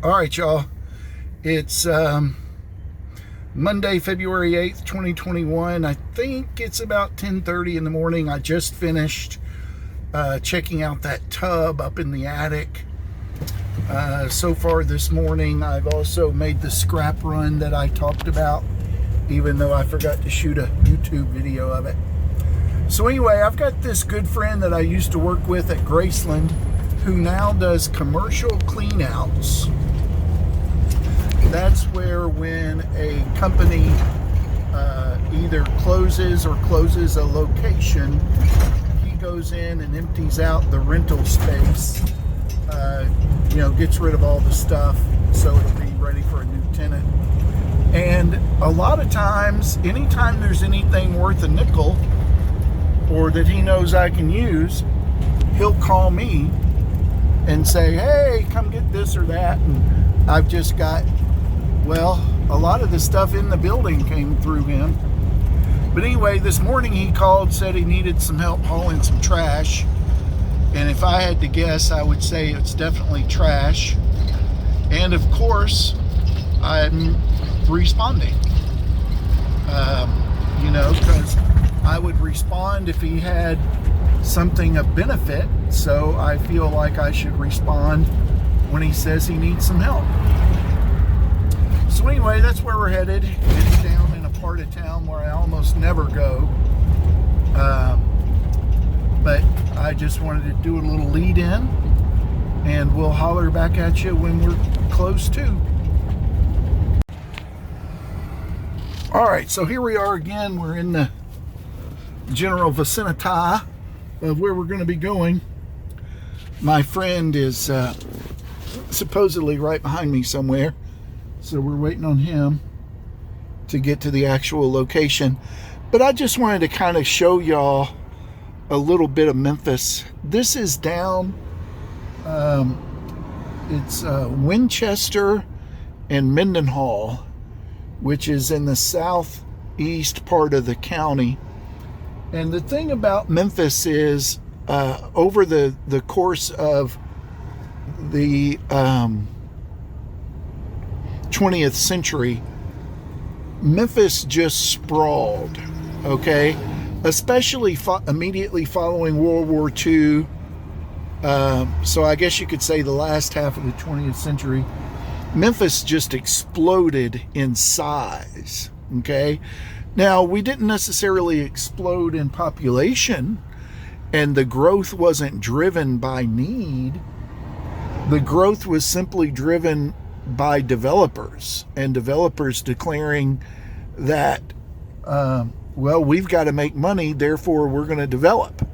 All right, y'all. It's Monday, February 8th, 2021. I think it's about 10:30 in the morning. I just finished checking out that tub up in the attic. So far this morning, I've also made the scrap run that I talked about, even though I forgot to shoot a YouTube video of it. So anyway, I've got this good friend that I used to work with at Graceland who now does commercial cleanouts. That's where when a company either closes or closes a location, he goes in and empties out the rental space, gets rid of all the stuff so it'll be ready for a new tenant. And a lot of times, anytime there's anything worth a nickel or that he knows I can use, he'll call me and say, hey, come get this or that. And I've just got, a lot of the stuff in the building came through him. But anyway, this morning he called, said he needed some help hauling some trash. And if I had to guess, I would say it's definitely trash. And of course, I'm responding. Because I would respond if he had something of benefit. So I feel like I should respond when he says he needs some help. So anyway, that's where we're headed. It's down in a part of town where I almost never go. But I just wanted to do a little lead in, and we'll holler back at you when we're close to. All right, so here we are again. We're in the general vicinity of where we're going to be going. My friend is supposedly right behind me somewhere. So we're waiting on him to get to the actual location. But I just wanted to kind of show y'all a little bit of Memphis. This is down, it's Winchester and Mendenhall, which is in the southeast part of the county. And the thing about Memphis is, over the course of the 20th century, Memphis just sprawled, okay? Especially immediately following World War II. So I guess you could say the last half of the 20th century, Memphis just exploded in size, okay? Now, we didn't necessarily explode in population, and the growth wasn't driven by need. The growth was simply driven by developers, and developers declaring that, we've got to make money, therefore we're going to develop.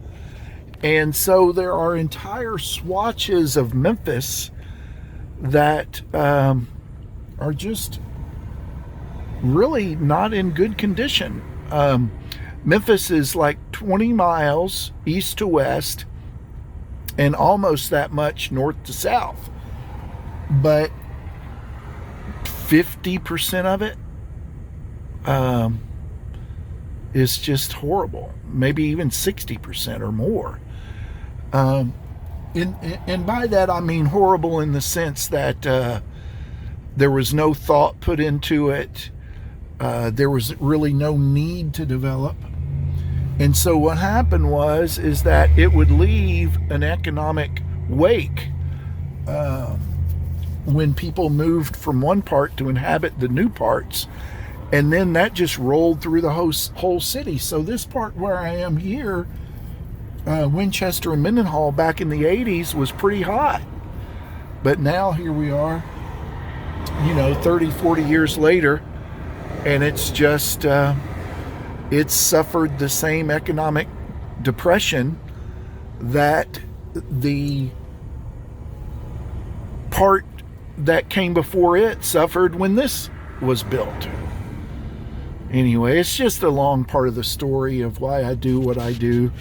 And so there are entire swatches of Memphis that are just really not in good condition. Memphis is like 20 miles east to west and almost that much north to south. But 50% of it is just horrible. Maybe even 60% or more. And by that I mean horrible in the sense that there was no thought put into it. There was really no need to develop. And so what happened is that it would leave an economic wake when people moved from one part to inhabit the new parts. And then that just rolled through the whole city. So this part where I am here, Winchester and Mendenhall, back in the 80s was pretty hot. But now here we are, 30, 40 years later, and it's just, it's suffered the same economic depression that the part that came before it suffered when this was built. Anyway, it's just a long part of the story of why I do what I do.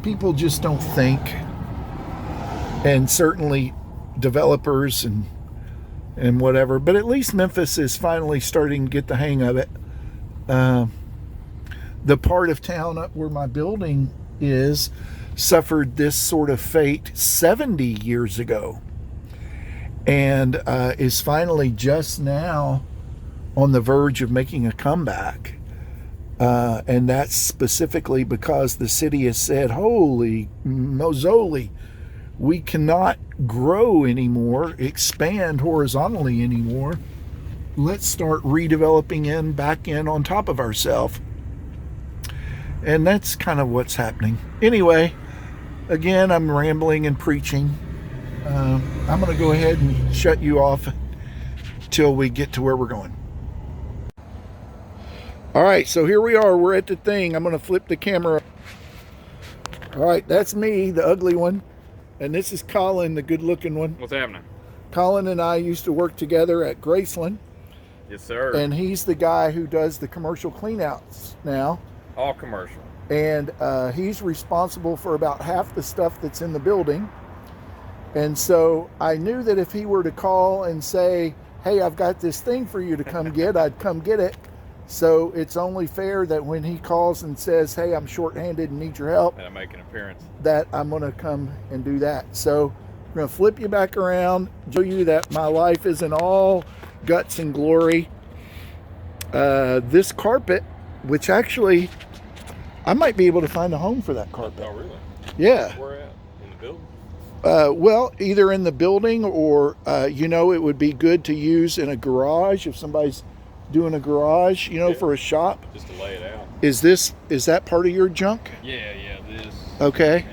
People just don't think, and certainly developers and whatever, but at least Memphis is finally starting to get the hang of it. The part of town up where my building is suffered this sort of fate 70 years ago. and is finally just now on the verge of making a comeback. And that's specifically because the city has said, holy mozzoli, we cannot grow anymore, expand horizontally anymore. Let's start redeveloping back in on top of ourselves. And that's kind of what's happening. Anyway, again, I'm rambling and preaching. I'm going to go ahead and shut you off till we get to where we're going. All right, so here we are. We're at the thing. I'm going to flip the camera. All right, that's me, the ugly one. And this is Colin, the good-looking one. What's happening? Colin and I used to work together at Graceland. Yes, sir. And he's the guy who does the commercial cleanouts now. All commercial. And he's responsible for about half the stuff that's in the building. And so I knew that if he were to call and say, hey, I've got this thing for you to come get, I'd come get it. So it's only fair that when he calls and says, hey, I'm shorthanded and need your help, that I make an appearance, that I'm going to come and do that. So I'm going to flip you back around, show you that my life isn't all guts and glory. This carpet, which actually, I might be able to find a home for that carpet. Oh, really? Yeah. Where at? In the building? Well, either in the building or, it would be good to use in a garage if somebody's doing a garage, for a shop. Just to lay it out. Is that part of your junk? Yeah, this. Okay.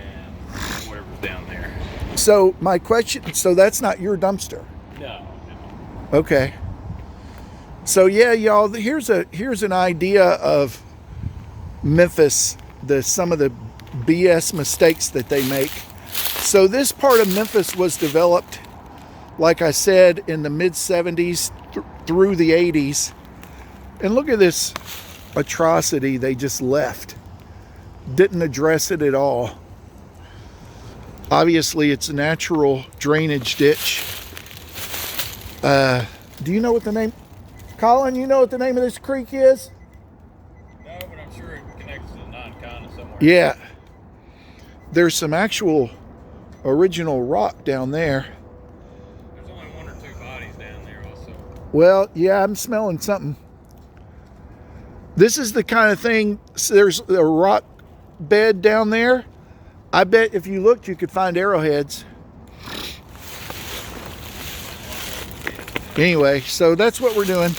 And whatever's down there. So my question, so that's not your dumpster? No. Okay. So yeah, y'all, here's an idea of Memphis, some of the BS mistakes that they make. So this part of Memphis was developed, like I said, in the mid-70s through the 80s. And look at this atrocity they just left. Didn't address it at all. Obviously, it's a natural drainage ditch. Do you know what the name? Colin, you know what the name of this creek is? No, but I'm sure it connects to the non-con somewhere. Yeah. There's some actual original rock down there. There's only one or two bodies down there also. Well, yeah, I'm smelling something. This is the kind of thing, there's a rock bed down there. I bet if you looked, you could find arrowheads. Anyway, so that's what we're doing.